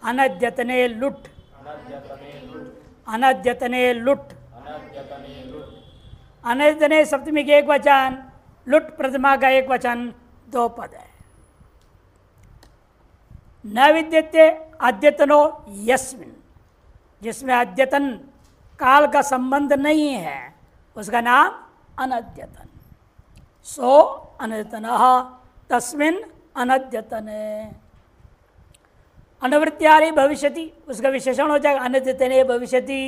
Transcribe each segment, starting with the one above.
अनद्यतने लुट, अनद्यतने लुट, अनद्यतने सप्तमी के एक वचन, लुट प्रथमा का एक वचन, दो पद है। न विद्यते अद्यतनो यस्मिन, जिसमें अद्यतन काल का संबंध नहीं है उसका नाम अनद्यतन। सो अनद्यतनः तस्मिन् अनद्यतने। अनवृत्त्यादि भविष्यति, उसका विशेषण हो जाएगा अनद्यतने भविष्यति।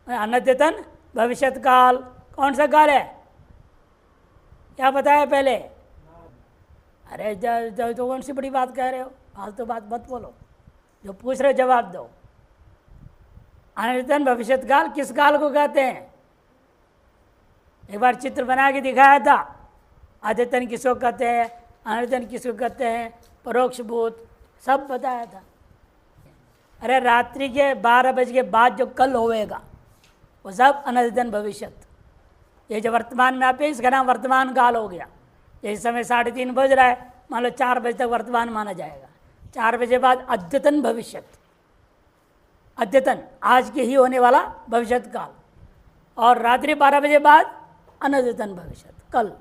अनद्यतन भविष्यत काल, कौन सा काल है क्या बताया पहले? अरे जो कौन सी बड़ी बात कह रहे हो, फालतू बात मत बोलो, जो पूछ रहे जवाब दो। अनद्यतन भविष्यत काल किस काल को कहते हैं? एक बार चित्र बना के दिखाया था। अद्यतन किसको कहते हैं, अनद्यतन किसको कहते हैं, परोक्ष भूत, सब बताया था। अरे रात्रि के 12 बजे के बाद जो कल होएगा वो सब अनद्यतन भविष्यत। ये जो वर्तमान में आप है इसका नाम वर्तमान काल हो गया। जैसे समय 3:30 बज रहा है, मान लो 4 बजे तक वर्तमान माना जाएगा। 4 बजे बाद अद्यतन भविष्यत, अद्यतन आज के ही होने वाला भविष्यत काल, और रात्रि 12 बजे बाद अनद्यतन भविष्यत कल,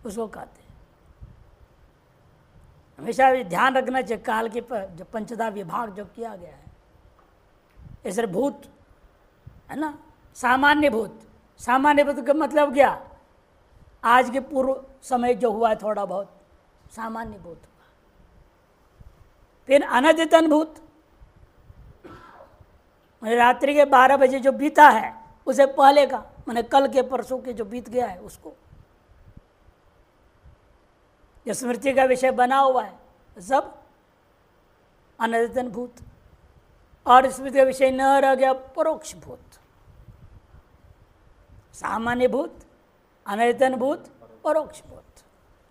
उसको कहते हैं। हमेशा ध्यान रखना चाहिए काल के जो पंचदा विभाग जो किया गया है। ऐसे भूत है ना, सामान्य भूत, सामान्य भूत का मतलब क्या? आज के पूर्व समय जो हुआ है थोड़ा बहुत सामान्य भूत हुआ। फिर अनद्यतन भूत, रात्रि के 12 बजे जो बीता है उसे पहले का, मैंने कल के परसों के जो बीत गया है उसको, जो स्मृति का विषय बना हुआ है सब अनद्यतन भूत। और स्मृति का विषय न रह गया परोक्ष भूत, सामान्य भूत, अनद्यतन भूत, परोक्ष भूत।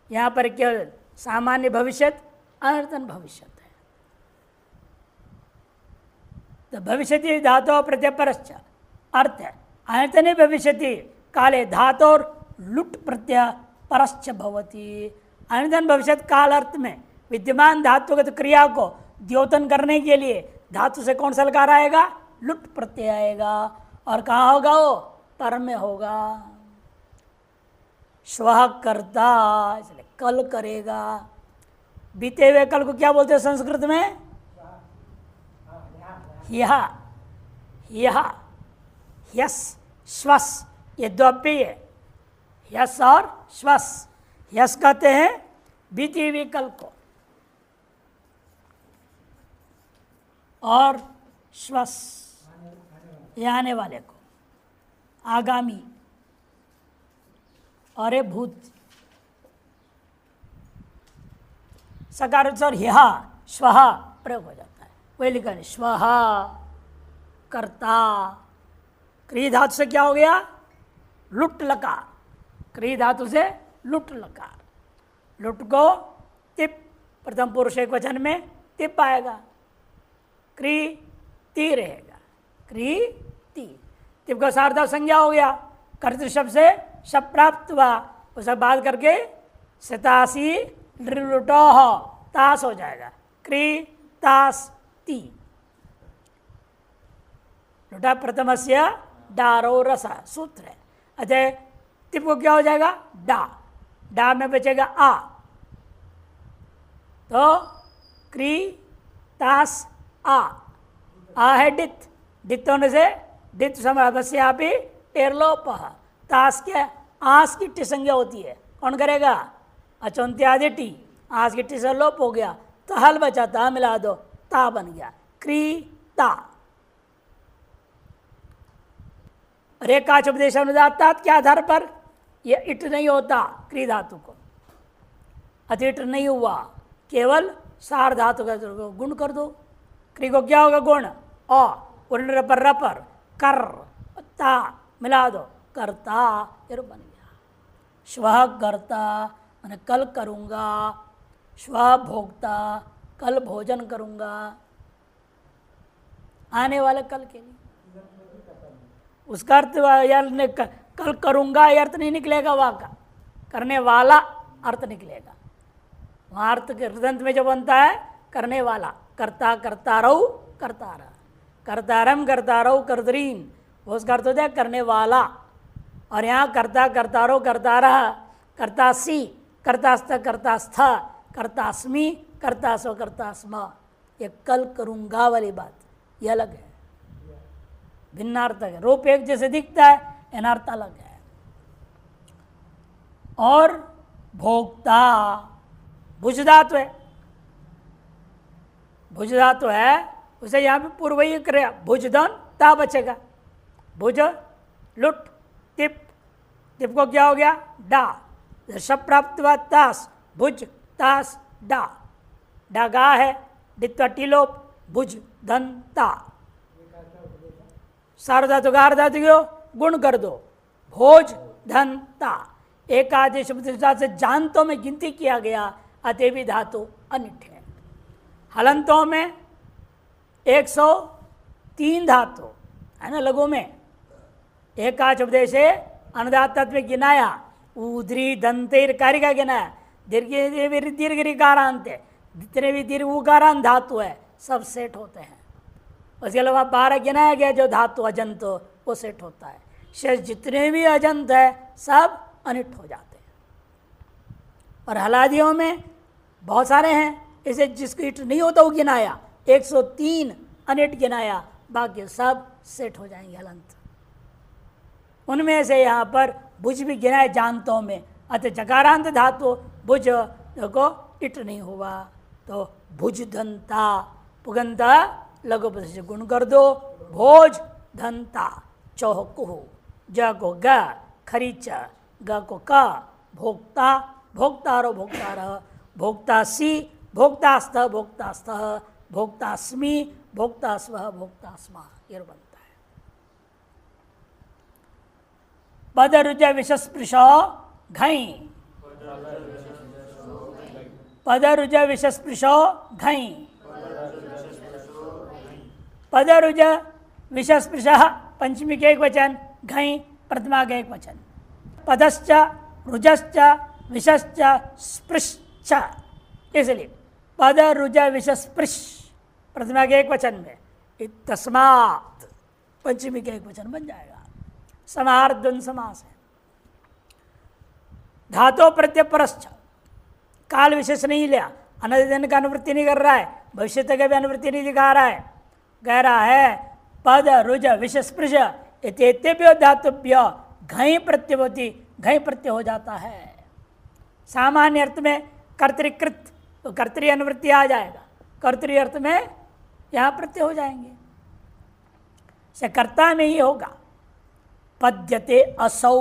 यहाँ पर केवल सामान्य भविष्यत, अनद्यतन भविष्यत है। तो भविष्यति धातु प्रत्यय अर्थ है अनद्यतने भविष्यति काले धातु लुट प्रत्यय परश्च भवति। अनद्यतन भविष्यत काल अर्थ में विद्यमान धातुगत क्रिया को द्योतन करने के लिए धातु से कौन सा लकार आएगा? लुट प्रत्यय आएगा। और कहाँ होगा वो? पर में होगा। श्वः कर्ता, इसलिए कल करेगा। बीते हुए कल को क्या बोलते हैं संस्कृत में? ह्यः, ह्यः, ह्यस, श्वस, ये दो अव्यय है, ह्यस और श्वस। ह्यस कहते हैं बीते हुए कल को, और श्वस ये आने वाले को, आगामी। और ये भूत, सकार और ह्यः श्वः प्रयोग हो जाता है। वही लिखा है श्वः कर्ता। क्रिय धातु से क्या हो गया? लुट लकार। क्रिय धातु से लुट लकार। लुट को तिप, प्रथम पुरुष एक वचन में तिप आएगा, क्री ती रहेगा, क्री ती। तिप का सार्वधातु संज्ञा हो गया, कर्तृ शब्द से शब्द प्राप्त हुआ, उसे बात करके सतासी लुटो तास हो जाएगा, क्री तास ती। लुटा प्रथमस्य डारो रसा सूत्र है। अच्छा तिप को क्या हो जाएगा? डा, डा में बचेगा आ, तो क्री तास आ है डित, डित होने से डित समय आप ही टेरलोप। तास के आस की टी संज्ञा होती है, कौन करेगा? अचौंत्यादि टी, आस की टी से लोप हो गया तो हल बचा, ता मिला दो, ता बन गया क्री ता। रेखाच उपदेश अनुदात्तात के आधार पर यह इट नहीं होता, क्री धातु को अतिट नहीं हुआ, केवल सार धातु का गुण कर दो। क्री को क्या होगा? गुण अ, उर्ण रपर रपर कर ता मिला दो, करता, ये बन गया। श्वः कर्ता मैंने कल करूँगा, श्वः भोक्ता कल भोजन करूँगा, आने वाले कल के लिए। उसका अर्थ यार कल करूँगा ये अर्थ नहीं निकलेगा, वहाँ का करने वाला अर्थ निकलेगा। वहाँ अर्थ के हृदंत में जो बनता है करने वाला, कर्ता कर्तारौ कर्तारा, कर्तारम कर्तारौ कर्तरीम, उसका अर्थ होता है करने वाला। और यहाँ कर्ता कर्तारो कर्तारा, कर्तासी, कर्तास्त कर्तास्थ, कर्तास्मि, कर्तास्व कर्तास्म, ये कल करूँगा वाली बात ये अलग है, भिन्नार्थक है। रूप एक जैसे दिखता है, अनर्थ अलग है। और भोक्ता भुज धातु है, भुज धातु है, उसे यहाँ पे पूर्व ही क्रिया भुज धन ता बचेगा। भुज लुट तिप, तिप को क्या हो गया डा, शब प्राप्त हुआ तास, भुज तास डा, डागा है डित्वा टिलोप, भुज धन ता। सार्वधातु का अर्धातु क्यों गुण कर दो, भोज धन ता। एक आदेश से जानतों में गिनती किया गया, अतः भी धातु अनिट है। हलंतों में 103 धातु है ना, लघु में एकाच उपदेश अनुदात में गिनाया, ऊद्री दंतेर कार्य का गिनाया, दीर्घ ऋकारांत है, जितने भी दीर्घ उकारांत धातु है सब सेट होते हैं। उसके अलावा 12 गिनाया गया जो धातु अजंत वो सेट होता है। शेष जितने भी अजंत है सब अनिट हो जाते हैं। और हलादियों में बहुत सारे हैं, इसे जिसको इट नहीं होता वो गिनाया, 103 अनिट गिनाया, बाकी सब सेट हो जाएंगे हलंत। उनमें से यहाँ पर भुज भी गिनाए जानतों में, अतः जकारांत धातु भुज को इट नहीं हुआ, तो भुज धनता पुगंता लघु पद से गुण कर दो, भोज धनता। चौह कुहु, ज को ग, खरीच ग को क, भोक्ता भोक्तारो भोक्तार, भोक्तासी भोक्तास्थ भोक्तास्थ, भोक्तास्मि भोक्तास्व भोक्तास्मा, ये बनता है। पद रुज विषस्पृश घई, पद रुज विषस्पृश घई, पद रुज विषस्पृश पंचमी के एक वचन, घई प्रथमा के एक वचन। पदश्च रुजश्च विषश्च स्पृश्च, इसलिए पद रुज विषस्पृश प्रथमा के एक वचन में, तस्मात् पंचमी के एक वचन बन जाएगा। समाहार द्वंद्व समास है। धातु प्रत्यय परश्च, काल विशेष नहीं लिया, अनधिदिन का अनुवृत्ति नहीं कर रहा है, भविष्य का भी अनुवृत्ति नहीं दिखा रहा है। कह रहा है पद रुज विषस्पृश इत्येतेभ्यो धातुभ्यो घई प्रत्यय होती, घई प्रत्यय हो जाता है। सामान्य अर्थ में कर्तृकृत, तो कर्तृ अनुवृत्ति आ जाएगा, कर्तृ अर्थ में यहाँ प्रत्यय हो जाएंगे। से कर्ता में ही होगा। पद्यते असौ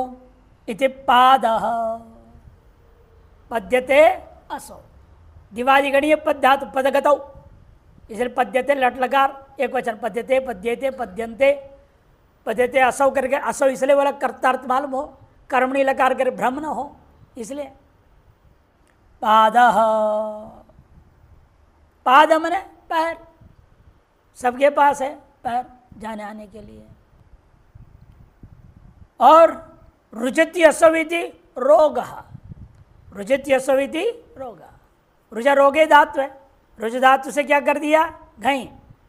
इति पादः, पद्यते असौ, दिवादिगणीय पद धातु पदगतौ, इसलिए पद्यते लट लकार एक वचन, पद्यते पद्यते पद्यन्ते, पद्यते असौ करके, असौ इसलिए बोला कर्तार्थ मालूम हो, कर्मणि लकार कर भ्रम न हो, इसलिए। पादः, पाद मने पैर, सबके पास है पैर जाने आने के लिए। और रुजति असविति रोग, रुजति असविति रोग, रुजा रोगे धातु है, रुज धातु से क्या कर दिया घई,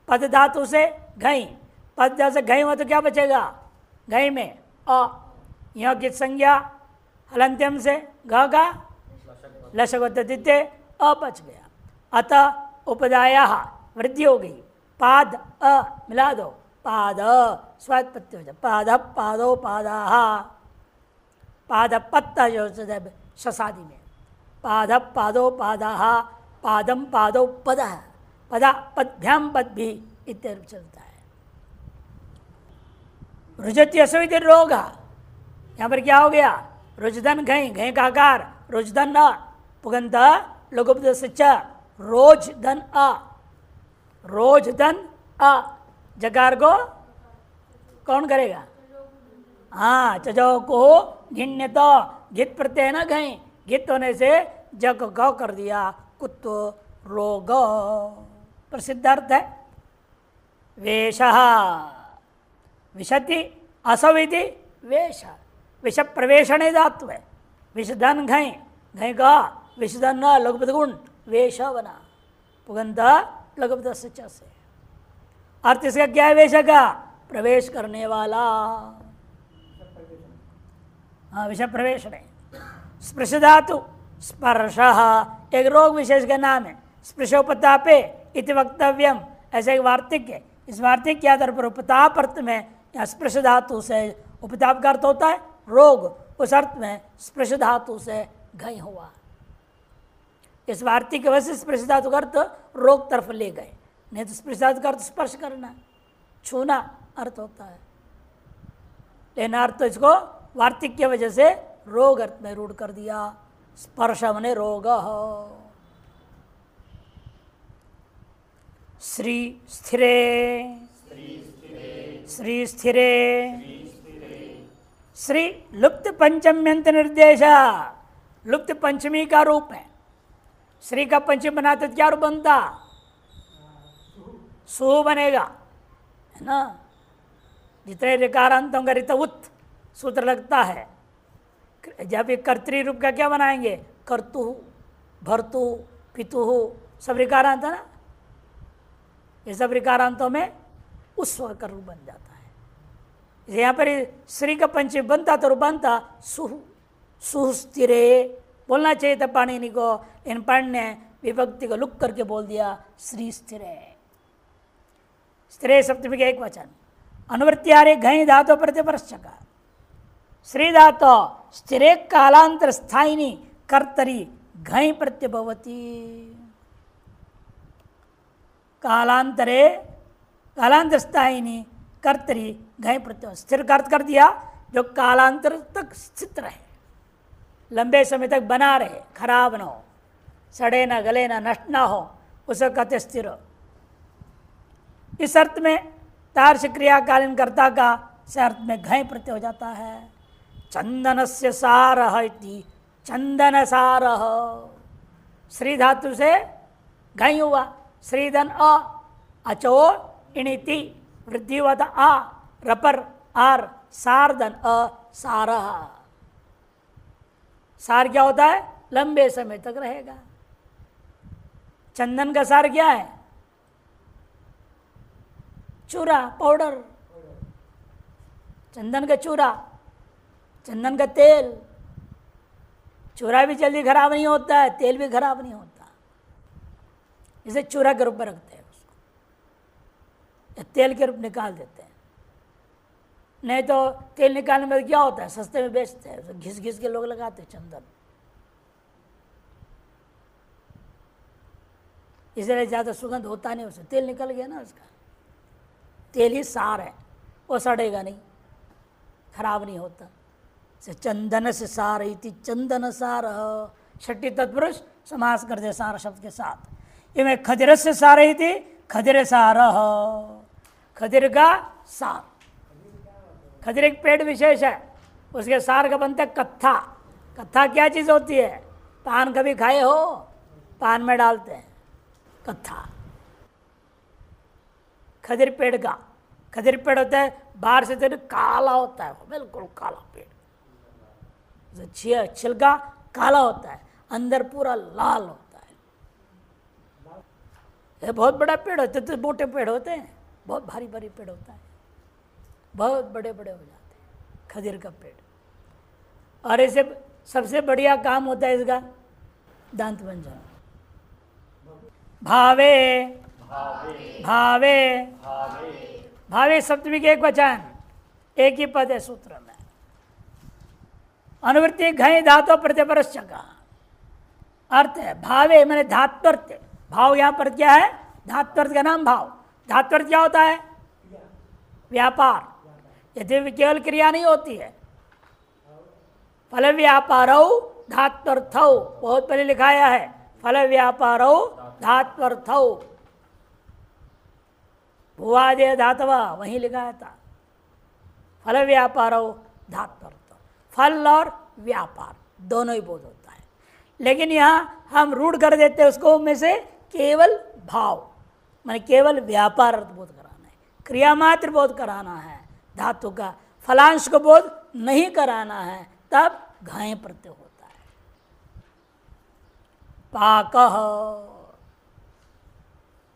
पद धातु से घई, पद से घई हुआ तो क्या बचेगा घई में अ, यहाँ की संज्ञा हलंत्यम से घ का लशगोत्तित्य अ बच गया। अतः उपदाया वृद्धि हो गई, पाद अ मिला दो, पाद स्वाद प्रत्यय हो जाए, पाद पादो पादाह, पाद पत्ता जो शसादि में, पाद पादो पादाह, पादम पादो पद, पदा पदभ्याम पद भी इत्यादि चलता है। रुजति असविति रोग, यहाँ पर क्या हो गया रुजधन घई, घई का आकार रुजधन न, पुगंत लघुपद से च, रोज धन अ, रोज धन अ, जकार को कौन करेगा, हाँ चजो को घिण्य तो, घित प्रत्यय न घई, घित होने से जग गौ कर दिया, कुत्तो रोग प्रसिद्ध अर्थ है। वेश विशति असविति वेश, विष प्रवेशणे धातु है, विषधन घई, घई का विषधन न लघुपद गुण वेश बना, पुगंता लगभग से च से। अर्थ इसका क्या है वैसे का? प्रवेश करने वाला। हाँ, विषय प्रवेश नहीं। स्पृश धातु स्पर्श एक रोग विशेष का नाम है। स्पृशोपतापे इति वक्तव्यम, ऐसा एक वार्तिक है। इस वार्तिक के आधार पर उपताप अर्थ में या स्पृश धातु से उपताप का अर्थ होता है रोग, उस अर्थ में स्पृश धातु से घय हुआ। इस वार्तिक की वजह से स्पृश धातु का अर्थ रोग तरफ ले गए, नहीं तो स्पृश धातु का अर्थ स्पर्श करना, छूना अर्थ होता है। लेकिन अर्थ तो इसको वार्तिक की वजह से रोग अर्थ में रूढ़ कर दिया। स्पर्श मने रोग। श्री स्थिरे, श्री स्थिरे, श्री लुप्त पंचम्यंत निर्देश, लुप्त पंचमी का रूप है। श्री का पंचमी बनाते क्या रूप बनता? सु बनेगा, है ना। जितने ऋकारांतों का ऋत उत सूत्र लगता है। जब ये कर्तृ रूप का क्या बनाएंगे? कर्तु, भर्तु, पितु, सब ऋकारांत है ना। ये सब ऋकारांतों में उस स्वर का रूप बन जाता है। यहाँ पर श्री का पंचमी बनता तो रूप बनता सुह, सुह स्थिरे बोलना चाहिए था पाणिनि को। इन पाणिनि ने विभक्ति को लुक करके बोल दिया श्री स्थिरे। स्थिरे सप्तमी का एक वचन। अनुवृत्तियारे घई धातु प्रतिपरश्चक। श्री धातु स्थिरे कालांतर स्थायिनी कर्तरी घई प्रत्यभवती। कालांतरे कालांतर स्थायिनी कर्तरी घई प्रत्यय। स्थिर का अर्थ कर दिया जो कालांतर तक स्थित रहे, लंबे समय तक बना रहे, खराब न हो, सड़े ना गले ना नष्ट ना हो, उसे कहते स्थिर। इस अर्थ में तार्श क्रियाकालीन कर्ता का से अर्थ में घय प्रत्यय हो जाता है। चंदन से सारह इति चंदन सारह। श्री धातु से घय हुआ। श्रीधन अ, अचो इणिति वृद्धिवत आ, रपर आर, सारधन अ, सारह। सार क्या होता है? लंबे समय तक रहेगा। चंदन का सार क्या है? चूरा, पाउडर। चंदन का चूरा, चंदन का तेल। चूरा भी जल्दी खराब नहीं होता है, तेल भी खराब नहीं होता। इसे चूरा के रूप में रखते हैं उसको, या तेल के रूप निकाल देते हैं। नहीं तो तेल निकालने में क्या होता है? सस्ते में बेचते हैं, तो घिस घिस के लोग लगाते हैं चंदन। इसलिए ज़्यादा सुगंध होता नहीं उससे, तेल निकल गया ना उसका। तेल ही सार है, वो सड़ेगा नहीं, खराब नहीं होता। से चंदन से सार इति चंदन सार। छठी तत्पुरुष समास कर दे सार शब्द के साथ। इनमें खदिर से सार इति खदिर सार। खदिर का सार, खदिर एक पेड़ विशेष है, उसके सार का बनता है कत्था। कत्था क्या चीज़ होती है? पान कभी खाए हो? पान में डालते हैं कत्था। खदिर पेड़ का, खदिर पेड़ होता है बाहर से तो काला होता है, बिल्कुल काला पेड़। छिलका काला होता है, अंदर पूरा लाल होता है। ये बहुत बड़ा पेड़ होता है, तो मोटे पेड़ होते हैं, बहुत भारी भारी पेड़ होता है, बहुत बड़े बड़े हो जाते हैं खदिर का पेड़। और इसे सबसे बढ़िया काम होता है इसका दांत भंजन। भावे भावे भावे सप्तमी के एक वचन, एक ही पद है सूत्र में। अनुवृत्ति घय धातु प्रत्यपरश्च का अर्थ है भावे मैंने धात्वर्थ। भाव यहाँ पर क्या है? धात्वर्थ का नाम भाव। धात्वर्थ क्या होता है? व्यापार। यदि केवल क्रिया नहीं होती है। फल व्यापारौ धात्वर्थौ, बहुत पहले लिखाया है, फल व्यापारौ धात्वर्थौ। भुवादे धातवा वहीं लिखाया था, फल व्यापारौ धात्वर्थ। फल और व्यापार दोनों ही बोध होता है, लेकिन यहाँ हम रूढ़ कर देते हैं उसको में से केवल भाव, माने केवल व्यापार अर्थ बोध कराना है, क्रिया मात्र बोध कराना है धातु का, फलांश को बोध नहीं कराना है, तब घाय प्रत्यय होता है। पाकः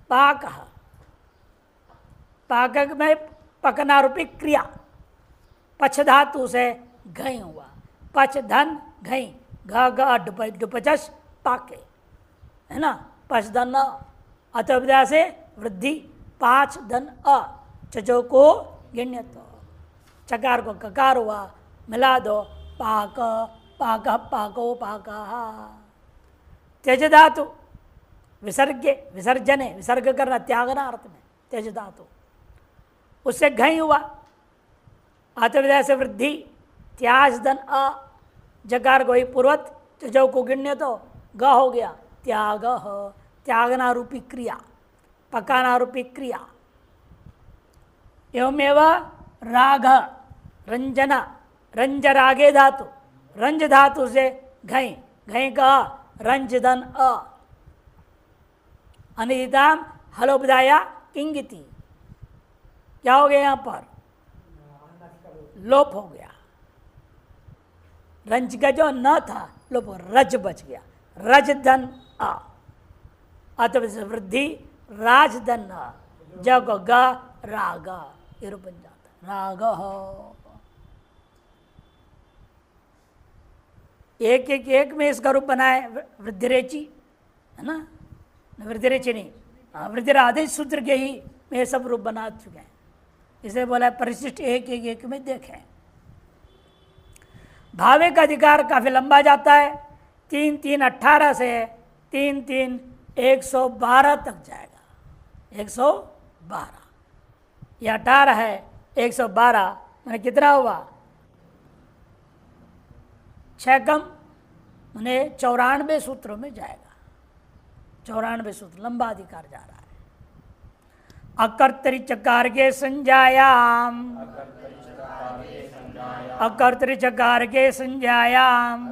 पाक, पाक में पकना रूपी क्रिया, पच धातु से घई हुआ, पच धन घई, घ ग डुपचस पाके, है ना, पच धन अतः से वृद्धि, पाँच धन अ, चचो को गिण्य, तो चकार को ककार हुआ, मिला दो पाक, पाक पाको पाका। त्यज धातु विसर्गे, विसर्जने, विसर्ग करना त्यागना अर्थ में, त्यज धातु उससे घई हुआ, अतः से वृद्धि, त्याज धन अ, जकार को ही पूर्वत, चजो को गिण्य तो ग हो गया, त्याग, त्यागना रूपी क्रिया, पकाना रूपी क्रिया। एवमेव राग, रंजना, रंज रागे धातु, रंज धातु से घई, घई का रंज धन अ, अनिदिताम हलोपदाया किंगिति, क्या हो गया यहाँ पर, लोप हो गया, रंज का जो न था लोप, रज बच गया, रज धन अ, अतः से वृद्धि, राज धन अ, जग ग राग, ये रूप बन जाता, राग हो। एक एक एक में इसका रूप बनाए, वृद्धिरेचि, है ना, वृद्धिरेचि नहीं, वृद्धिरादेश सूत्र के ही में सब रूप बना चुके हैं, इसे बोला है परिशिष्ट एक एक एक में देखें। भावे का अधिकार काफी लंबा जाता है, 3 3 18 से 3 3 112 तक जाएगा, 112, यह 18 है, 112 मैंने कितना हुआ, 6 कम मैंने 94 सूत्रों में जाएगा, 94 सूत्र, लंबा अधिकार जा रहा है। अकर्तरि चकार के संज्ञायाम, अकर्तरि चकार के संज्ञायाम,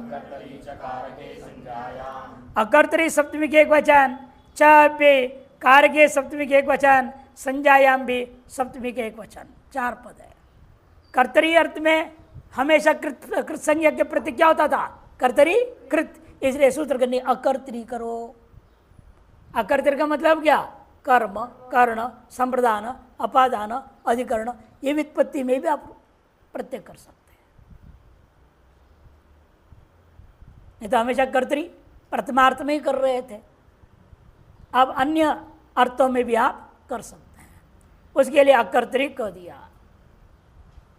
अकर्तरि सप्तमी के एक वचन, च पे कार के सप्तमी के एक वचन, संज्ञायाम भी सप्तमी के एक वचन, 4 पद है। कर्तरी अर्थ में हमेशा कृत संज्ञा के प्रति क्या होता था, कर्तरी कृत, इसलिए सूत्र करनी अकर्तरी करो। अकर्तरी का मतलब क्या, कर्म, कर्ण, संप्रदान, अपादान, अधिकरण, ये व्युत्पत्ति में भी आप प्रत्यय कर सकते हैं, नहीं तो हमेशा कर्तरी प्रथमार्थ में ही कर रहे थे, अब अन्य अर्थों में भी आप कर सकते हैं, उसके लिए अकर्तरी कह दिया।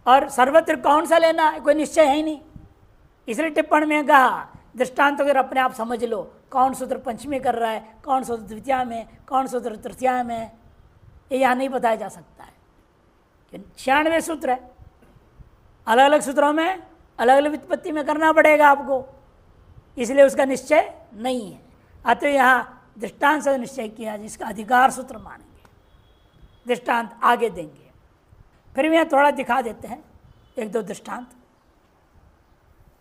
और सर्वत्र कौन सा लेना है कोई निश्चय है ही नहीं, इसलिए टिप्पणी में कहा दृष्टांत अगर अपने आप समझ लो, कौन सूत्र पंचमी कर रहा है, कौन सूत्र द्वितीया में, कौन सूत्र तृतीया में, ये यहाँ नहीं बताया जा सकता है, 96 सूत्र है, अलग अलग सूत्रों में अलग अलग व्युत्पत्ति में करना पड़ेगा आपको, इसलिए उसका निश्चय नहीं है। अतः यहाँ दृष्टांत से निश्चय किया जिसका अधिकार सूत्र मानेंगे, दृष्टांत आगे देंगे। फिर भी यहाँ थोड़ा दिखा देते हैं, 1-2 दृष्टांत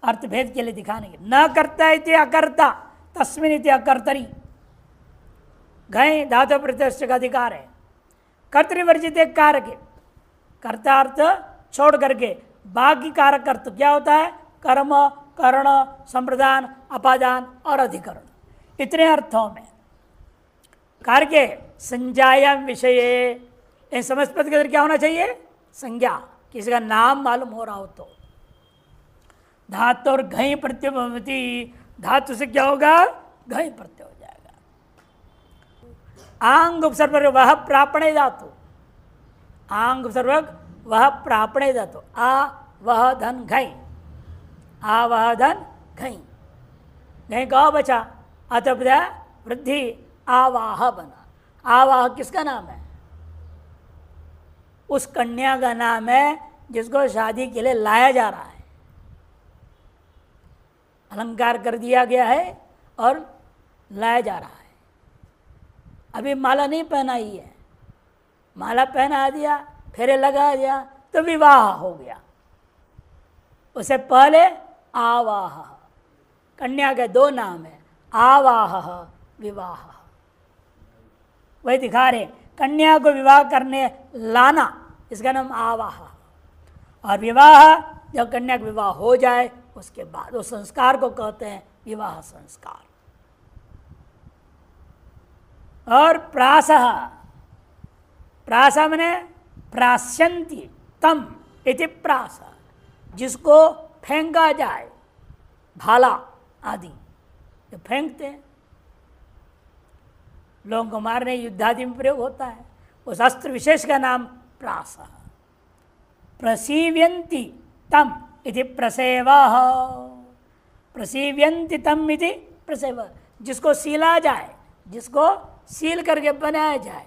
अर्थभेद के लिए दिखाने के। न कर्ता इति अकर्ता तस्मिन इति अकर्तरी, घय धातु प्रत्यक्ष का अधिकार है। कर्तृवर्जित एक कारक, कर्ता अर्थ छोड़ करके बाकी कारक अर्थ क्या होता है, कर्म, कर्ण, संप्रदान, अपादान और अधिकरण, इतने अर्थों में कार्य संज्ञायाम विषय, इन समस्पद के अंदर क्या होना चाहिए, संज्ञा, किसी का नाम मालूम हो रहा हो तो। धातु और घई प्रत्यय भवति, धातु से क्या होगा, घई प्रत्यय हो जाएगा। आंग उपसर्ग वह प्रापणे धातु, आंग उपसर्ग वह प्रापणे धातु, आ वह धन घई, आ वह धन घई, घई का बचा, अतः वृद्धि आवाह बना। आवाह किसका नाम है, उस कन्या का नाम है जिसको शादी के लिए लाया जा रहा है, अलंकार कर दिया गया है और लाया जा रहा है। अभी माला नहीं पहनाई है, माला पहना दिया, फेरे लगा दिया तो विवाह हो गया। उससे पहले आवाह, कन्या के 2 नाम है, आवाह, विवाह। वही दिखा रहे, कन्या को विवाह करने लाना, इसका नाम आवाह। और विवाह, जब कन्या का विवाह हो जाए उसके बाद उस संस्कार को कहते हैं विवाह संस्कार। और प्रासः, प्रास मने प्रास्यन्ति तम इति प्रास, जिसको फेंका जाए, भाला आदि जो फेंकते हैं, लोगों को मारने युद्ध आदि में प्रयोग होता है, उस अस्त्र विशेष का नाम प्रास। प्रसीव्यन्ति तम इति प्रसेवः, प्रसीव्यन्ति तम इति प्रसेवः, जिसको सीला जाए, जिसको सील करके बनाया जाए,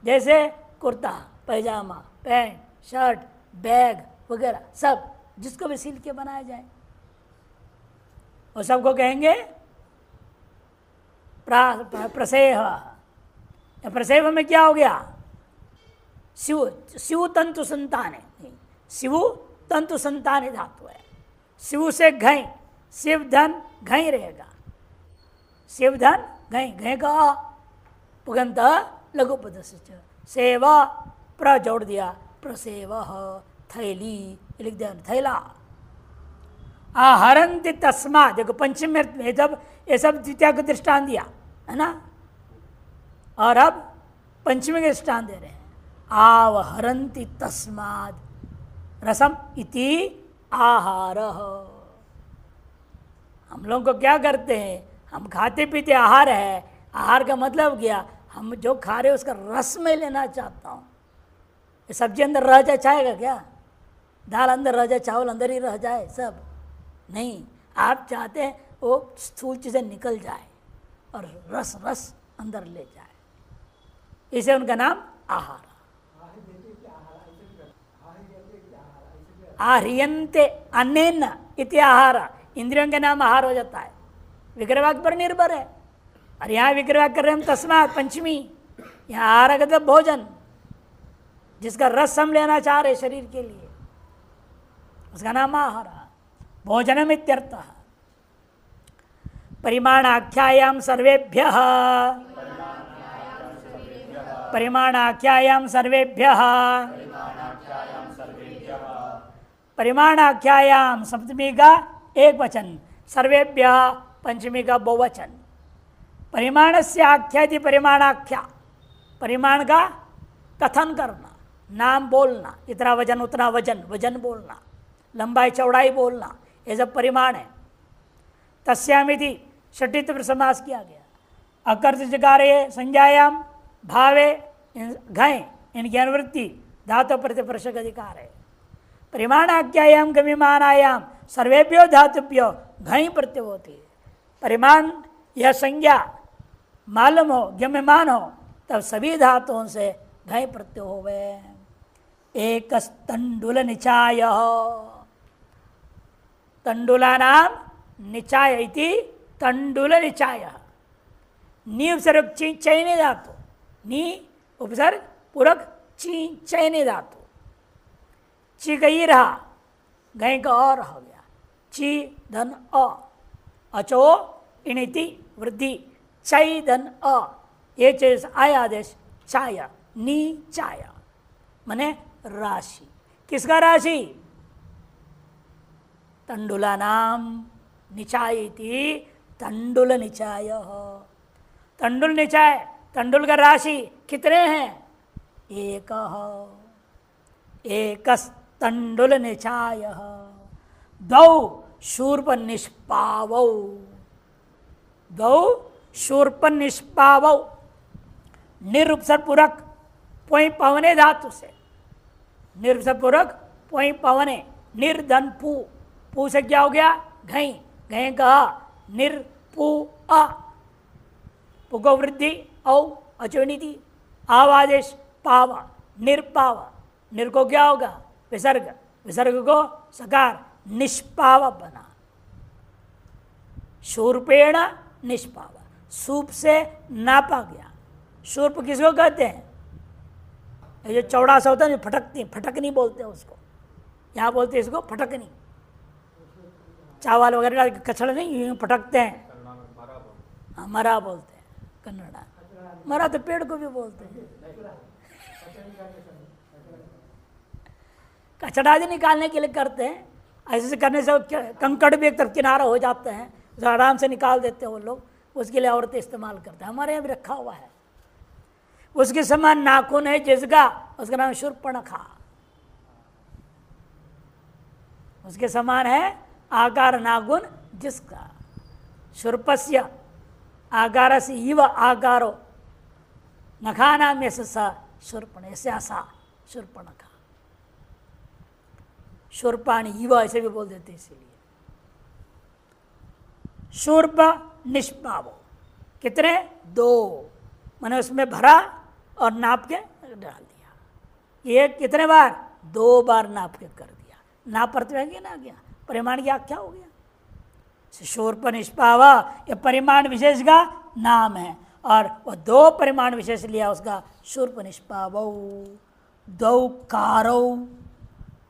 जैसे कुर्ता पैजामा पैंट शर्ट बैग वगैरह सब, जिसको भी सील के बनाया जाए, वो सबको कहेंगे प्रसेह। प्रसेव में क्या हो गया? शिव तंतु संतान है, शिव तंतु संतान धातु है। शिव से घई, शिव धन घई रहेगा, शिव धन घई, घई का पुगंत लघु पद से सेवा प्र जोड़ दिया, प्रसेव थैली लिख दिया, थैला। आहरंति तस्मात्, देखो पंचमी में जब ये सब द्वितीय को दृष्टान दिया है ना, और अब पंचमी के दृष्टान दे रहे हैं। आवहरंति तस्मात् रसम इति आहार। हम लोग को क्या करते हैं, हम खाते पीते आहार है, आहार का मतलब क्या, हम जो खा रहे हैं उसका रस में लेना चाहता हूँ। ये सब्जी अंदर रह जाए चाहेगा क्या? दाल अंदर रह जाए, चावल अंदर ही रह जाए, सब नहीं। आप चाहते हैं वो स्थूल चीज़ें निकल जाए और रस रस अंदर ले जाए, इसे उनका नाम आहार। आह्रियन्ते अन्नेन इति आहार, इंद्रियों के नाम आहार हो जाता है, विग्रहवाक्य पर निर्भर है। और यहाँ विग्रहवाक्य कर रहे हैं हम तस्मात् पंचमी, यहाँ आहार का मतलब भोजन, जिसका रस हम लेना चाह रहे शरीर के लिए, उसका नाम आहार, भोजनम इत्यर्थः। परिमाणाख्यायाम सर्वेभ्यः, परिमाणाख्यायाम सर्वेभ्यः, परिमाणाख्यायाम सप्तमी का एक वचन, सर्वेभ्यः पंचमी का बहुवचन। परिमाण से आख्याति परिमाणाख्या, परिमाण का कथन करना, नाम बोलना, इतना वजन उतना वजन, वजन बोलना, लंबाई चौड़ाई बोलना, ये सब परिमाण है। तस्यामिति षठित पर समास किया गया। अकर्त जकारे संज्ञायाम भावे घय, इनकी अनुवृत्ति धातु प्रतिप्रशक अधिकार है। परिमाणाख्यायाम गम्यमानायाम सर्वेभ्यो धातुभ्यो घई प्रत्यय होती है। परिमाण यह संज्ञा मालूम हो, गम्यमान हो, तब सभी धातुओं से घय प्रत्यय हो गए। एक तंडुल निचाय, तंडुला नाम निचाय इति तंडुल निचाय। नी उपसर्ग चयने धातु, नी उपसर्ग पूरक ची चयने धातु, ची गई रहा, गए का और हो गया, ची धन अ, अचो इणिति वृद्धि, चय धन अ, ये चीज आय आदेश चाय, नी चाय मने राशि। किसका राशि? तंडुला नाम निचायति तंडुल निचाय। तंडुल निचाय, तंडुल का राशि कितने हैं? एक, एकस तंडुल निचाय। दौ शूर्प निष्पावौ, दौ शूर्प निष्पावौ, निरुपसर पूरक पोई पवने धातु से, निरुपसर पूरक पोई पवने, निर्धन पू, पू से क्या हो गया? घई, घई कहा निर्पू आ, पुको वृद्धि औ अचोनिति, आवादेश पावा, निर्पावा, निर को क्या होगा? विसर्ग, विसर्ग को सकार, निष्पाव बना, शूर्पेण निष्पाव, सूप से नापा गया। शूर्प किसको कहते हैं? ये जो चौड़ा सा होता है, फटकनी, फटकनी बोलते हैं उसको, यहाँ बोलते हैं इसको फटकनी। चावल वगैरह कचड़ा नहीं, यूँ फटकते हैं, हाँ मरा बोलते हैं कन्नड़ा। मरा तो पेड़ को भी बोलते हैं। कचड़ा भी निकालने के लिए करते हैं, ऐसे करने से कंकड़ भी एक तरफ किनारा हो जाते हैं, तो आराम से निकाल देते हैं वो लोग, उसके लिए औरतें इस्तेमाल करते हैं। हमारे यहाँ भी रखा हुआ है उसके समान नाखून है जिसका, उसका नाम शूर्पणखा। उसके समान है आकार नाखून जिसका। शूर्पस्य आकारस्य इव आकारो नखानाम यस्य स शूर्पण, यस्य सा शूर्पणखा। शूर्पाणी इव ऐसे भी बोल देते इसीलिए। शूर्प निष्पावो, कितने? 2, मैंने उसमें भरा और नाप के डाल दिया। एक कितने बार? 2 बार नाप के कर दिया। नाप प्रत्यय ना गया, परिमाण की आख्या हो गया। शूर्प निष्पाव ये परिमाण विशेष का नाम है, और वह 2 परिमाण विशेष लिया उसका। शूर्प निष्पावौ 2 कारौ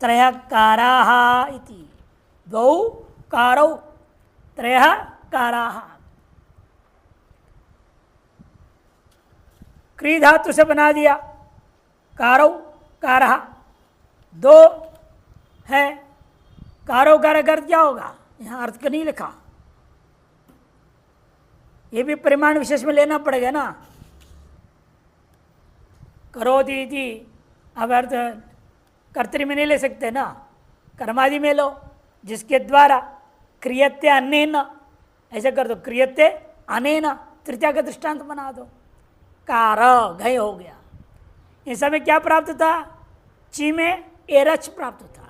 त्रयः काराः इति। 2 कारौ त्रयः काराः। क्री धातु से बना दिया कारौ कारः। 2 है, कारो कार अर्थ क्या होगा? यहाँ अर्थ का नहीं लिखा, ये भी परिमाण विशेष में लेना पड़ेगा ना। करोति इति अब अर्थ कर्तरी में नहीं ले सकते ना, कर्मादि में लो, जिसके द्वारा क्रियते अन्येन, ऐसे कर दो, क्रियते अनेन, तृतीया का दृष्टांत बना दो। कार गए हो गया। इस समय क्या प्राप्त था? ची में एरच प्राप्त था,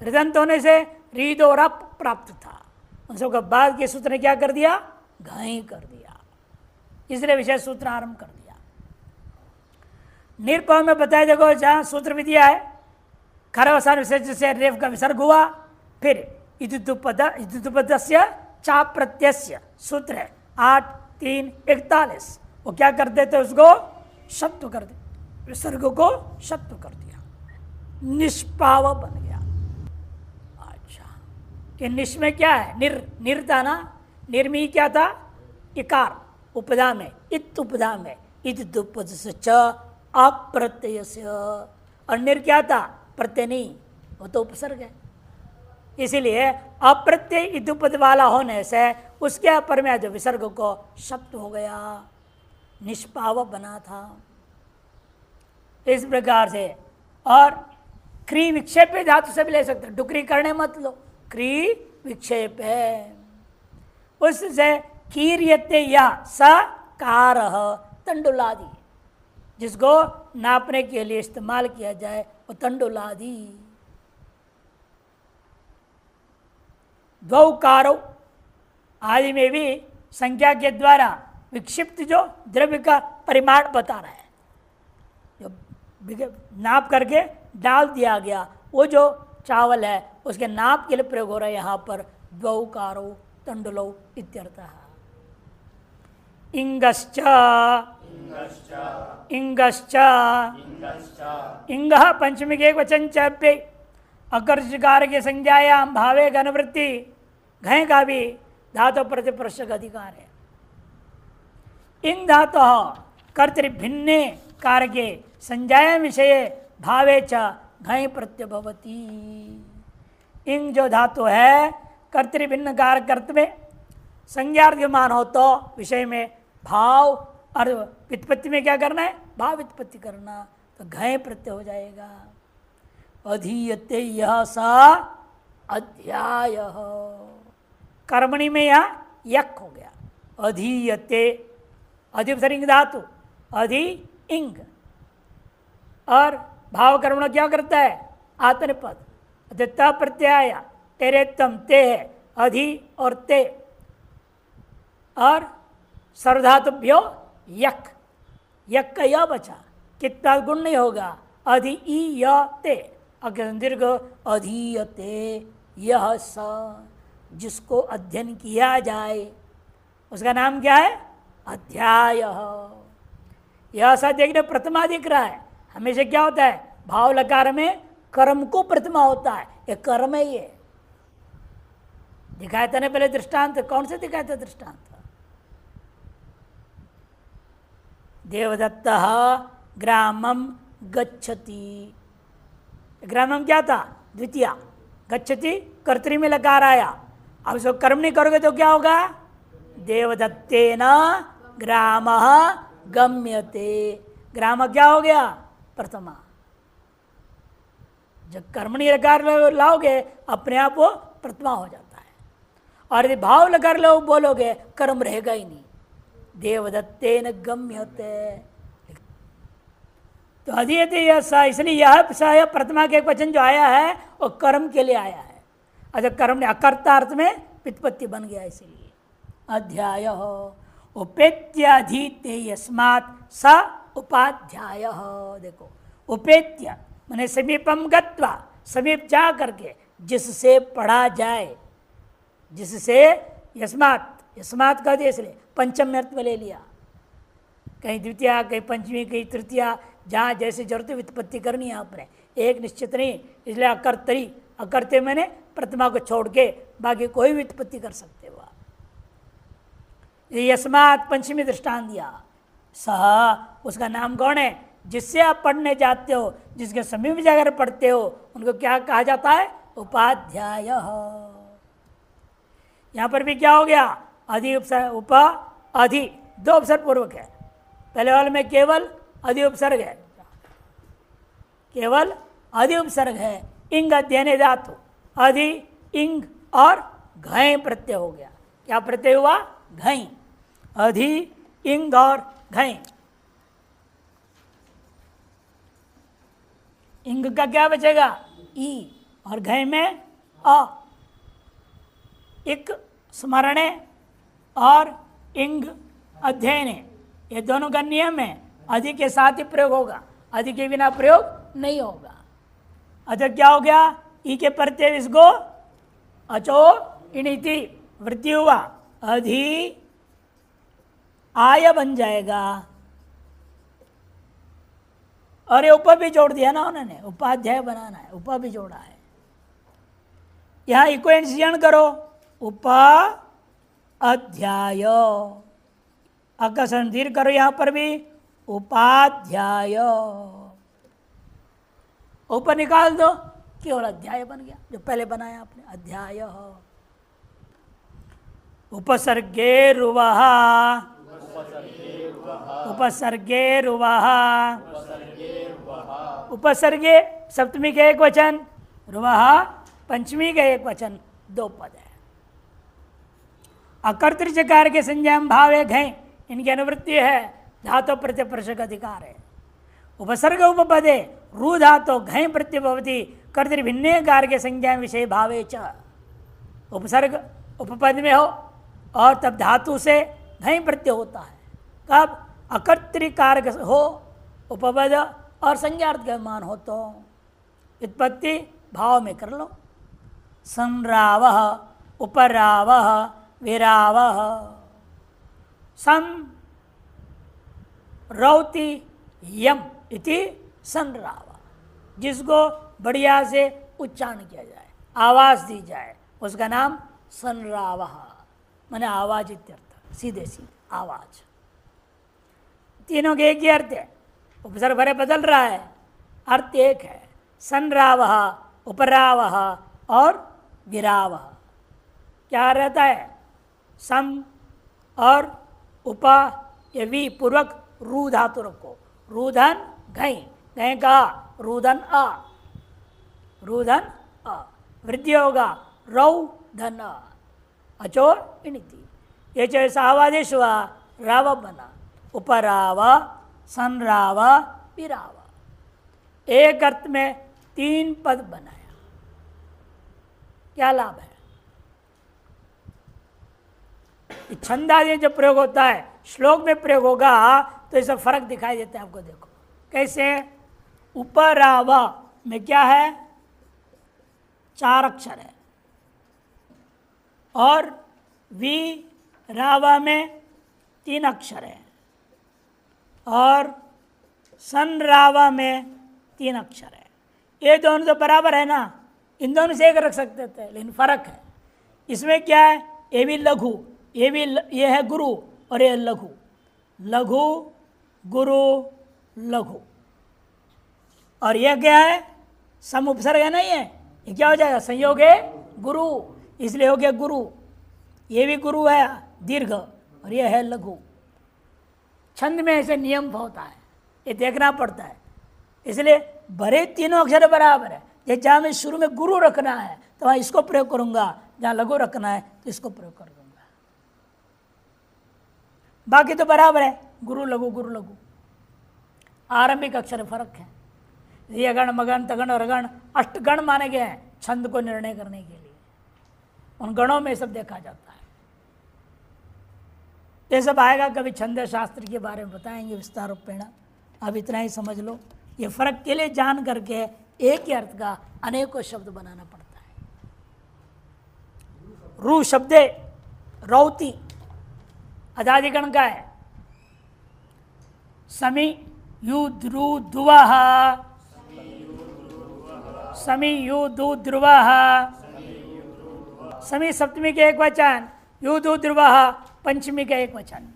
ऋदंत होने से रीद और अप प्राप्त था। उन सबके बाद के सूत्र ने क्या कर दिया? घई कर दिया, इसलिए विशेष सूत्र आरंभ कर दिया। निरपव में बताया, देखो जहाँ सूत्र विधिया है, खरवसान विशेष से रेफ का विसर्ग हुआ, फिर इदुपदस्य चाप प्रत्यस्य सूत्र है 8, 3, 41। वो क्या कर देते? उसको शब्द कर दे, विसर्ग को शब्द कर दिया, निष्पाव बन गया। अच्छा, कि निश में क्या है? निर था ना, निर्मी क्या था? इकार उपदा में, इत उपदा में, इदुपद से च अप्रत्यय से, और निर क्या था? प्रत्यय नहीं, वो तो उपसर्ग है। इसीलिए अप्रत्यय इदुपद वाला होने से उसके ऊपर में जो विसर्ग को शब्द हो गया, निष्पाव बना था। इस प्रकार से। और क्री विक्षेप धातु से भी ले सकते, डुकरी करने मत लो, क्री विक्षेप है। उससे कीर्यते या सकार तंडुलादि, जिसको नापने के लिए इस्तेमाल किया जाए, वो तंडुलादि। 2 कारों आदि में भी संख्या के द्वारा विक्षिप्त जो द्रव्य का परिमाण बता रहा है, जो नाप करके डाल दिया गया, वो जो चावल है उसके नाप के लिए प्रयोग हो रहा है यहाँ पर। 2 कारो तंडुलौ इत्यर्थः। इंगश्च इंगश्च इंगः पंचमी के वचन चप्य अकर्षकार के संज्ञायाम भावे घनवृत्ति, घय का भी धातु प्रतिप्रश्य का अधिकार है। इंग धातु कर्तृभिन्ने कारके संज्ञायाम विषय भावे च घय प्रत्यभवती। इंग जो धातु है कर्तृभिन्न कारक अर्थ में संज्ञार्थमान हो तो विषय में भाव, और व्युत्पत्ति में क्या करना है? भाव व्युत्पत्ति करना, तो घय प्रत्यय हो जाएगा। अधीयते यह सा अध्याय, कर्मणि में यहाँ यक हो गया। अधीयते, अधिपसर्ग धातु, अधि इंग, और भाव कर्मण क्या करता है? आत्मनिपद, त प्रत्यय, तेरे तम ते है, अधि और ते, और सर्वधातुभ्यो यक, यक का यह बचा, कितना गुण नहीं होगा, अधि ई य ते, दीर्घ अधीयते यह स, जिसको अध्ययन किया जाए उसका नाम क्या है? अध्याय। यह स देखने प्रथमा दिख रहा है, हमेशा क्या होता है? भाव लकार में कर्म को प्रथमा होता है, ये कर्म है। ये दिखाया था ना पहले दृष्टांत, कौन से दिखाया था दृष्टांत? देवदत्त ग्रामम गच्छति, ग्रामम क्या था? द्वितीया, गच्छति कर्तरी में लकार आया। अब इसको कर्म नहीं करोगे तो क्या होगा? देवदत्तेन ग्रामः गम्यते। ग्राम क्या हो गया? प्रथमा। जब कर्मणि लकार लाओगे अपने आप वो प्रथमा हो जाता है। और यदि भाव लकार लो बोलोगे कर्म रहेगा ही नहीं। देवदत्तेन गम्यते। तो अधियते इसलिए यह प्रथमा के एक वचन जो आया है वो कर्म के लिए आया है। अच्छा, कर्म ने अकर्ता अर्थ में व्युत्पत्ति बन गया। इसीलिए अध्याय उपेत्याधीते यस्मात् स उपाध्याय। देखो उपेत्य माने समीपम गत्वा, समीप जा करके, जिससे पढ़ा जाए, जिससे यस्मात्, यस्मात् का दे इसलिए पंचम अर्थ में ले लिया। कहीं द्वितीया, कहीं पंचमी, कहीं तृतीया, जहाँ जैसे जरूरत व्युत्पत्ति करनी है आपने, एक निश्चित नहीं। इसलिए अकर्तरी, अकर्ते मैंने प्रथमा को छोड़ के बाकी कोई व्युत्पत्ति कर सकते हो। यस्मात् पंचमी दृष्टांत दिया। सह उसका नाम कौन है? जिससे आप पढ़ने जाते हो, जिसके समीप जाकर पढ़ते हो, उनको क्या कहा जाता है? उपाध्याय। यहां पर भी क्या हो गया? अधि उपसर्ग, उपा अधि दो उपसर्ग पूर्वक है। पहले वाले में केवल अधि उपसर्ग है, केवल अधि उपसर्ग है। इंग अध्ययन धातु, अधि इंग और घय प्रत्यय हो गया। क्या प्रत्यय हुआ? घय। अधि इंग और घय। इंग का क्या बचेगा? ई। और घय में अ। इक स्मरणे और इंग अध्ययन, ये दोनों का नियम है। अधि के साथ ही प्रयोग होगा, अधि के बिना प्रयोग नहीं होगा। अच्छा, क्या हो गया? ई के प्रत्यय इसको अचो इणिति वृद्धि हुआ, अधि आय बन जाएगा। और ये उप भी जोड़ दिया ना उन्होंने, उपाध्याय बनाना है, उप भी जोड़ा है। यहां इक्वेशन करो, उपा अध्याय, आकर्षण दीर्घ करो, यहां पर भी उपाध्याय। ऊपर निकाल दो, केवल अध्याय बन गया जो पहले बनाया आपने, अध्याय। उपसर्गे रुवः, उपसर्गे रुवः, उपसर्गे सप्तमी के एक वचन, रुवः पंचमी के एक वचन, दो पद है। अकर्तृचकार के संज्ञा भाव एक है, इनकी अनुवृत्ति है, धातु प्रत्यय प्रश्न का अधिकार है। उपसर्ग उपपदे रू धातु घय प्रत्यय भवति, कर्तृभिन्ने कार के संज्ञा विषय भावे च। उपसर्ग उपपद में हो और तब धातु से घय प्रत्यय होता है। कब? अकर्तृकार हो उपपद और संज्ञार्थ का मान हो तो उत्पत्ति भाव में कर लो। संरावः, उपरावः, विरावः, सं रौति यम इति संराव, जिसको बढ़िया से उच्चारण किया जाए, आवाज दी जाए, उसका नाम संरावः, माने आवाज इत्यर्थ, सीधे सीधे आवाज। तीनों के एक ही अर्थ है, उपसर्ग भरे बदल रहा है, अर्थ एक है। संरावः, उपरावः और विरावः। क्या रहता है? सम और उपा ये वी पूर्वक रू धातु रखो, रूधन घय, घय का रूधन अ, रूधन अ, वृद्धि होगा रौ धन अ, अचो इणिति। ये जैसा आवादेश हुआ, राव बना, उपराव, संराव, विराव। एक अर्थ में तीन पद बनाया, क्या लाभ है? छंद आदि जब प्रयोग होता है, श्लोक में प्रयोग होगा तो इसका फर्क दिखाई देता है आपको। देखो कैसे, उपरावा में क्या है? 4 अक्षर है, और वी रावा में 3 अक्षर है, और सन रावा में 3 अक्षर है। ये दोनों तो बराबर है ना, इन दोनों से एक रख सकते थे, लेकिन फर्क है। इसमें क्या है? ये भी लघु, ये भी ये है गुरु, और ये लघु, लघु गुरु लघु। और यह क्या है? सम उपसर्ग है नहीं है, ये क्या हो जाएगा? संयोग है गुरु, इसलिए हो गया गुरु। ये भी गुरु है दीर्घ, और यह है लघु। छंद में ऐसे नियम होता है, ये देखना पड़ता है। इसलिए भरे तीनों अक्षर बराबर है। जैसे जहाँ में शुरू में गुरु रखना है तो वहाँ इसको प्रयोग करूंगा, जहाँ लघु रखना है तो इसको प्रयोग कर दूंगा। बाकी तो बराबर है, गुरु लघु गुरु लघु। आरंभिक अक्षर फर्क है। यगण मगन तगण और गण अष्टगण माने गए हैं छंद को निर्णय करने के लिए। उन गणों में सब देखा जाता है। ये सब आएगा कभी छंद शास्त्र के बारे में बताएंगे विस्तार रूपेण। अब इतना ही समझ लो, ये फर्क के लिए जान करके एक ही अर्थ का अनेकों शब्द बनाना पड़ता है। रू शब्दे रौती अदादिगण का है। समी यु ध्रु ध्रुवः, समी यु दु ध्रुवः, समी सप्तमी के एक वचन, यु दु ध्रुवः पंचमी का एक वचन।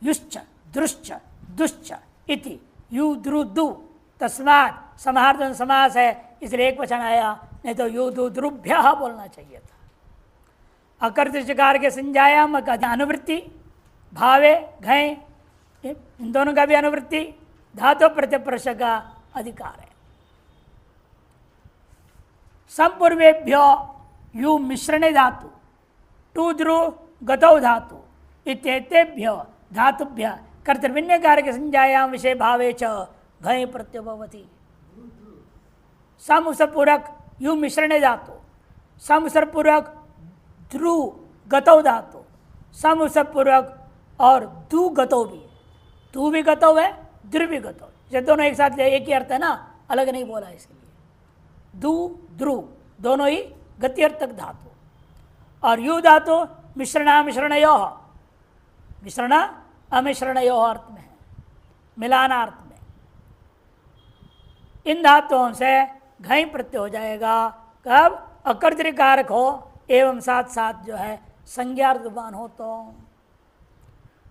युश्च दृश्च दुश्च इति यु ध्रु दु, तस्मात् समाहार्दन समास है इसलिए एक वचन आया, नहीं तो यु दु ध्रुभ्यः बोलना चाहिए था। अकर्तृकार के संज्ञायाम का अनुवृत्ति, भावे घय इन दोनों का भी अनुवृत्ति, धातु प्रत्यप्रश का अधिकार है। संपूर्वेभ्यो यु मिश्रणे धातु टू ध्रु गतौ धातु इत्येतेभ्यो धातुभ्य कर्तृविन्यकार के संज्ञायाम विषय भावे च घय प्रत्यय भवति। समुसपूरक यु मिश्रणे धातु, समुसपूरक ध्रु गतौ धातु, समुसपूरक और दु गतौ भी, तू भी गतौ है ध्रु भी गतौ, ये दोनों एक साथ एक ही अर्थ है ना, अलग नहीं बोला इसके लिए। दु ध्रु दोनों ही गत्यर्थक धातु और यु धातु मिश्रणामिश्रणयो, मिश्रण अमिश्रणयो अर्थ में है, मिलानार्थ में। इन धातुओं से घई प्रत्यय हो जाएगा कब अकर्तृकारक हो एवं साथ साथ जो है संज्ञार्थवान हो तो।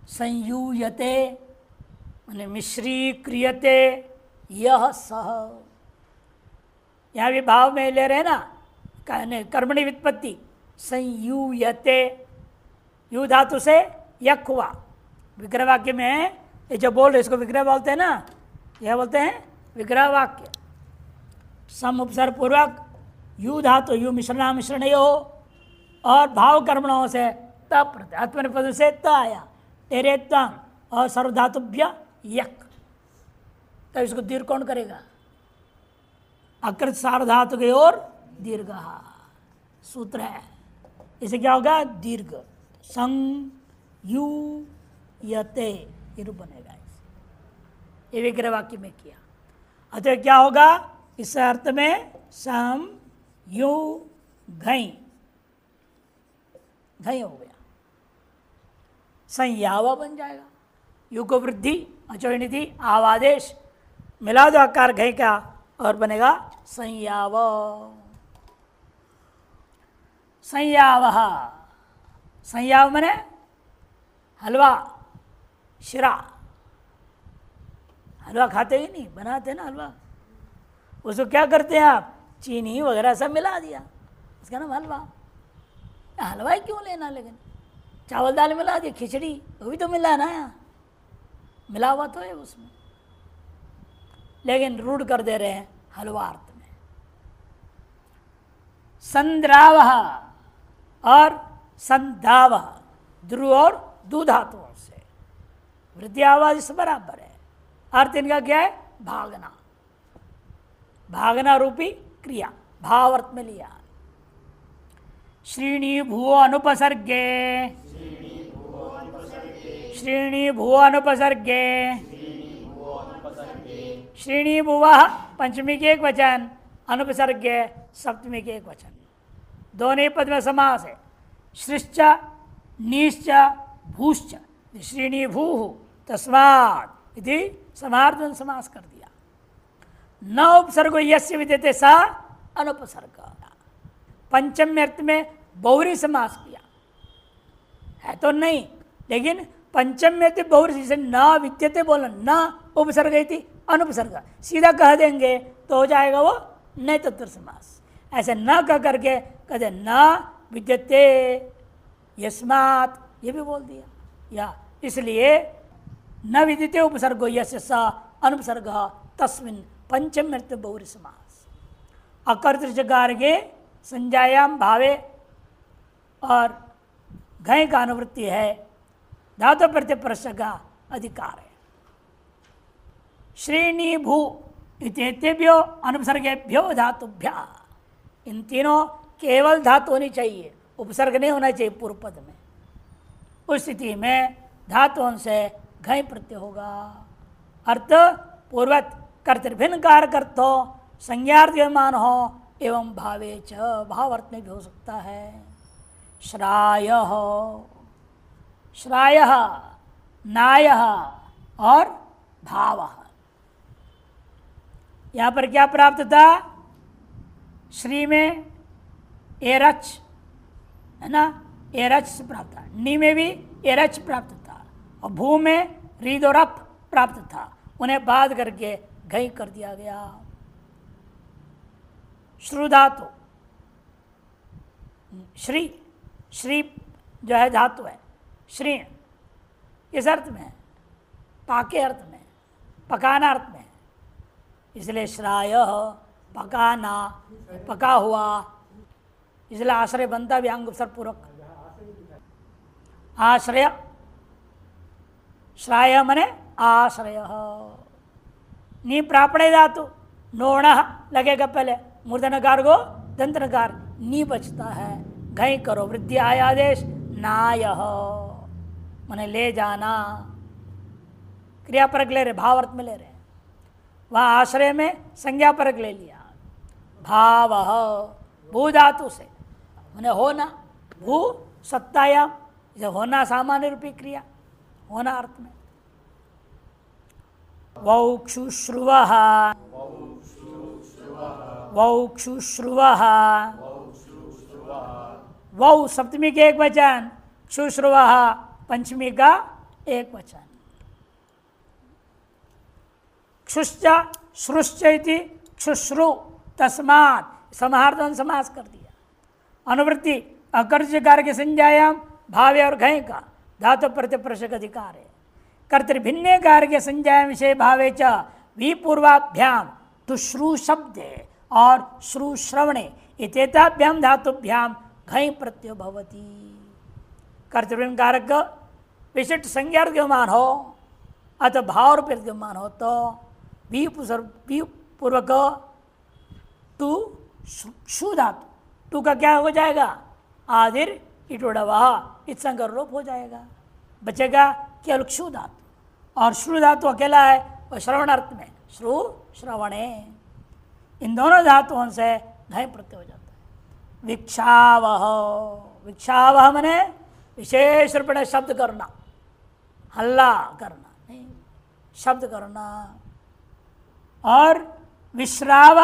संयूयते माने मिश्रीक्रियते यह सह, यहाँ भी भाव में ले रहे हैं ना, कर्मणि व्युत्पत्ति संयूयते, यू धातु से यक हुआ। विग्रह वाक्य में ये जो बोल रहे इसको विग्रह बोलते हैं ना, यह बोलते हैं विग्रह वाक्य। सम उपसर्ग पूर्वक यू धातु यू मिश्रणा मिश्रणयो और भाव कर्मणों से त प्रत्यय, आत्मनिपद से त आया, तेरे तम और सर्वधातुभ्य यक, तब इसको दीर्घ कौन करेगा? अकृत सार्वधातु की ओर दीर्घ सूत्र है, इसे क्या होगा? दीर्घ संग यू यते ये रूप बनेगा। ये विग्रह वाक्य में किया, अतः क्या होगा? इस अर्थ में सम यू घई घई हो गया, संयावा बन जाएगा। यू को वृद्धि अचोनिधि आवादेश मिला दो आकार घई का और बनेगा संयाव। संयाव, संयाव मने हलवा, शिरा। हलवा खाते ही नहीं, बनाते ना हलवा, उसको क्या करते हैं आप? चीनी वगैरह सब मिला दिया, उसका नाम हलवा। हलवा ही क्यों लेना, लेकिन चावल दाल मिला दिया, खिचड़ी वो भी तो मिला ना, यहाँ मिला हुआ तो है उसमें, लेकिन रूढ़ कर दे रहे हैं हलवा अर्थ में। संद्राव और संधाव ध्रुव और दू धातुओं से वृद्धि आवाज से बराबर है। अर्थ इनका क्या है? भागना, भागना रूपी क्रिया, भाव अर्थ में लिया। श्रीणी भुवो अनुपसर्गे, श्रीणी भुवो अनुपसर्गे, श्रीणी भुवा पंचमी के एक वचन, अनुपसर्गे सप्तमी के एक वचन, दोनों पद में समास है। श्रिश्च नीश्च भूश्च, श्रीणी भू तस्मात् इति समार्धन समास कर दिया। न उपसर्गो यस्य विद्यते सा अनुपसर्ग, पंचम्य अर्थ में बहुरी समास किया है तो नहीं, लेकिन पंचम्य अर्थ बहुरी से न विद्यते बोला, न उपसर्ग इति अनुपसर्ग सीधा कह देंगे तो हो जाएगा वो नए तत्व समास। ऐसे न कह करके कहते न विद्यते यस्मात्, ये भी बोल दिया। या इसलिए न विदिते उपसर्गो यस्य स अनुपसर्ग तस्मिन् पंचम्यर्थ बहुरी समास। अकर्तृकार के संज्ञायाम भावे और घय का अनुवृत्ति है, धातु प्रत्यय प्रश्न का अधिकार है। श्रेणी भू इत्येतेभ्यो अनुपसर्गेभ्यो धातुभ्या, इन तीनों केवल धातु होनी चाहिए, उपसर्ग नहीं होना चाहिए पूर्व पद में। उस स्थिति में धातुओं से घय प्रत्यय होगा। अर्थ पूर्वत कर्तृभिन्न कार कर्तो संज्ञार्थमान हो एवं भावे च, भाव अर्थ में भी हो सकता है। श्राय, श्राय, नाय और भाव। यहां पर क्या प्राप्त था? श्री में एरच है ना, एरच से प्राप्त था। नी में भी एरच प्राप्त था और भू में रीद और अप प्राप्त था। उन्हें बाध करके घई कर दिया गया। श्रु धातु, श्री, श्री जो है धातु है, श्री इस अर्थ में है, पाके अर्थ में, पकाना अर्थ में, इसलिए श्राय पकाना, पका हुआ, इसलिए आश्रय बनता भी अंग उपसर्ग पूर्वक। आश्रय, श्राय मने आश्रय। नी प्रापणे धातु, नोण लगेगा पहले, मूर्धनकार को दंतनकार, नी बचता है। घई करो, वृद्धि आयादेश, नाय मने ले जाना, क्रियापरक ले रहे, भाव अर्थ में ले रहे। वहाँ आश्रय में संज्ञापरक ले लिया। भाव भू धातु से मैंने होना, भू सत्तायाम, होना सामान्य रूपी क्रिया, होना अर्थ में। वौक्षुश्रुव, वौक्षुश्रुव, वौ सप्तमी के एक वचन, क्षुश्रुव पंचमी का एक वचन। क्षुश्च श्रुश्च इति क्षुश्रु, तस्मात् समाहार्थ समास कर दिया। अनुवृत्ति अकर्तृकार के संज्ञायाम भावे और घय का धातु प्रत्यय प्रश्न अधिकार है। कर्तृभिन्ने कार के संज्ञा विषय भावे च विपूर्वाभ्याम तुश्रु शब्द और श्रु श्रवणे इतेताभ्याम धातुभ्याम घय प्रत्यय भवति। कर्तृभिन्न कारक विशिष्ट संज्ञा विद्यमान हो अतः भाव रूप विद्यमान हो तो पूर्वक टू शु धातु, टू का क्या हो जाएगा? आदिर इटोडवा, इत्संकर रूप हो जाएगा। बचेगा केवल क्षु धातु, और श्रु धातु अकेला है और श्रवण अर्थ में, श्रु श्रवणे। इन दोनों धातुओं से घय प्रत्यय हो जाता है। विक्षावह, विक्षावह मने विशेष रूप में शब्द करना, हल्ला करना नहीं, शब्द करना। और विश्राव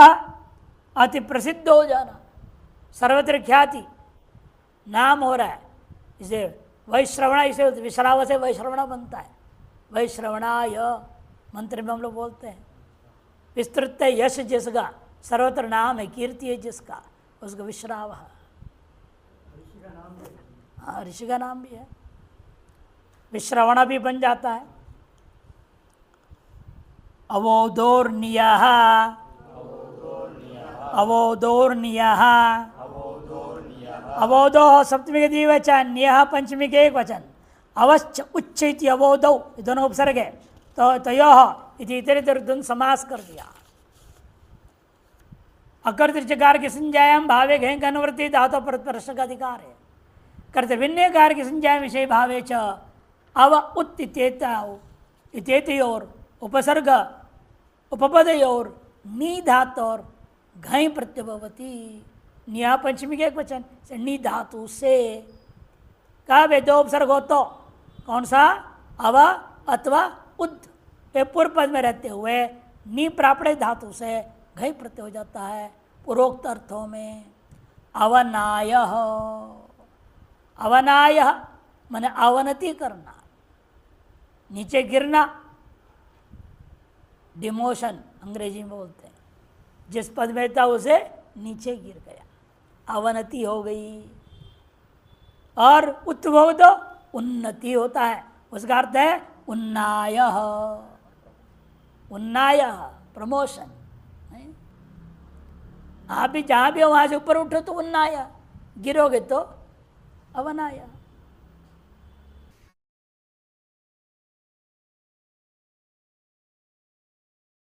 अति प्रसिद्ध हो जाना, सर्वत्र ख्याति, नाम हो रहा है। इसे वैश्रवणा, इसे विश्राव से वैश्रवणा बनता है। वैश्रवणाय मंत्र में हम लोग बोलते हैं। विस्तृत यश जिसका, सर्वत्र नाम है, कीर्ति है जिसका, उसका विश्राव। हाँ, ऋषि का नाम भी है। विश्रवणा भी बन जाता है। अवोदोर्नियः, अवोदोर्नियः, अवोदो सप्तमी के द्विवचन, नियः पंचमी के एक वचन। अवश्य उच्च इति अवोदौ, ये दोनों उपसर्ग है, तो तयोः इति इतरेतर द्वंद्व समास कर दिया। अकर्तृकार की संज्ञायाम भावे घय का अनुवृत्ति धातु प्रश्न का अधिकार है। कर्तृभिन्ने कार की संज्ञा विषय भावे च अव उत इत्येतयोर उपसर्ग उपपदयोर नी धातु और घय प्रत्यय भवति। निया पंचमी के एक वचन से नी धातु से का वे दो उपसर्ग हो तो कौन सा? अव अथवा उद, वे पूर्व पद में रहते हुए नी प्रापणे धातु से घय प्रत्यय हो जाता है पूर्वोक्त अर्थों में। अवनाय, अवनाय माने अवनति करना, नीचे गिरना, डिमोशन अंग्रेजी में बोलते हैं। जिस पद में था उसे नीचे गिर गया, अवनति हो गई। और उत्तभव तो उन्नति होता है, उसका अर्थ है उन्नाय, उन्नाय प्रमोशन। आप भी जहाँ भी हो वहाँ से ऊपर उठो तो उन्नाय, गिरोगे तो अवनाय।